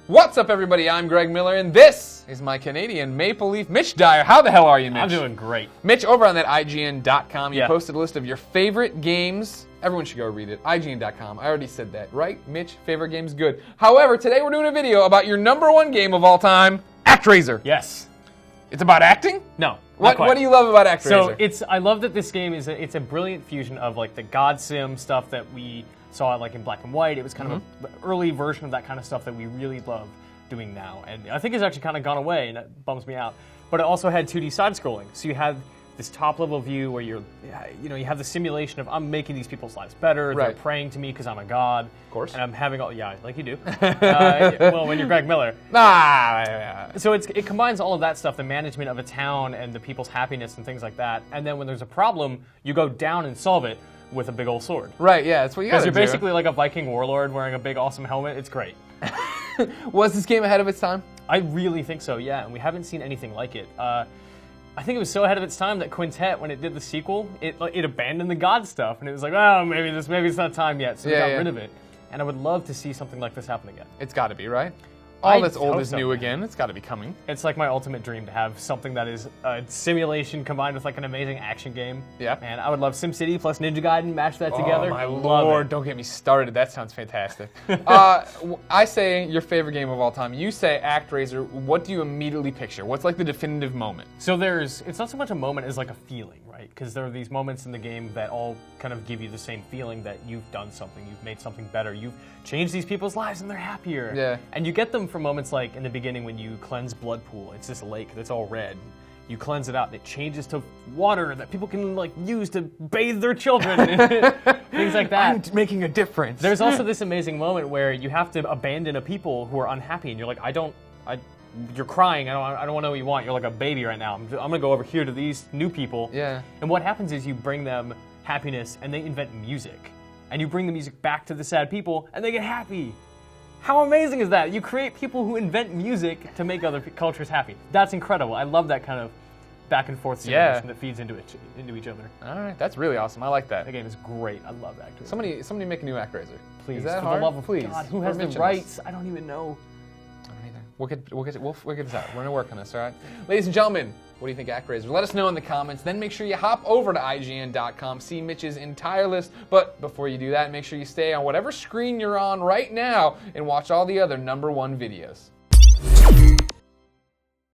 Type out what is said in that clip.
What's up, everybody? I'm Greg Miller, and this is my Canadian Maple Leaf, Mitch Dyer. How the hell are you, Mitch? I'm doing great. Mitch, over on that IGN.com, you Yeah. posted a list of your favorite games. Everyone should go read it. IGN.com. I already said that, right? Mitch, favorite game's good. However, today we're doing a video about your #1 game of all time, ActRaiser. Yes. It's about acting? No. What do you love about ActRaiser? So I love that this game it's a brilliant fusion of like the God Sim stuff that we saw like in black and white. It was kind of an early version of that kind of stuff that we really love doing now, and I think it's actually kind of gone away, and it bums me out. But it also had 2D side scrolling, so you had this top level view where you have the simulation of I'm making these people's lives better. They're praying to me because I'm a god, of course, and I'm having all like you do. Well, when you're Greg Miller. So it combines all of that stuff, the management of a town and the people's happiness and things like that. And then when there's a problem, you go down and solve it with a big old sword. Right, yeah, that's what you gotta do. Because you're basically like a Viking warlord wearing a big awesome helmet. It's great. Was this game ahead of its time? I really think so, yeah, and we haven't seen anything like it. I think it was so ahead of its time that Quintet, when it did the sequel, it abandoned the God stuff, and it was like, oh, maybe it's not time yet, so we got rid of it. And I would love to see something like this happen again. It's got to be, right? All that's old is new again. It's got to be coming. It's like my ultimate dream to have something that is a simulation combined with like an amazing action game. Yeah. And I would love SimCity plus Ninja Gaiden, match that together. Oh my lord, don't get me started. That sounds fantastic. I say your favorite game of all time. You say ActRaiser. What do you immediately picture? What's like the definitive moment? So it's not so much a moment as like a feeling, right? Because there are these moments in the game that all kind of give you the same feeling that you've done something, you've made something better, you've changed these people's lives and they're happier. Yeah. And you get them from moments like in the beginning when you cleanse Blood Pool. It's this lake that's all red. You cleanse it out and it changes to water that people can like use to bathe their children. Things like that. I'm making a difference. There's also this amazing moment where you have to abandon a people who are unhappy and you're like, you're crying, I don't want to know what you want. You're like a baby right now. I'm going to go over here to these new people. Yeah. And what happens is you bring them happiness and they invent music. And you bring the music back to the sad people and they get happy. How amazing is that? You create people who invent music to make other cultures happy. That's incredible. I love that kind of back and forth simulation that feeds into each other. All right, that's really awesome. I like that. The game is great. I love ActRaiser. Somebody make a new ActRaiser. Please, is that for hard? the love of Please. God, who has the rights? I don't even know. I don't either. We'll figure this out. We're gonna work on this, all right? Ladies and gentlemen, what do you think of ActRaiser? Let us know in the comments. Then make sure you hop over to IGN.com, see Mitch's entire list. But before you do that, make sure you stay on whatever screen you're on right now and watch all the other #1 videos.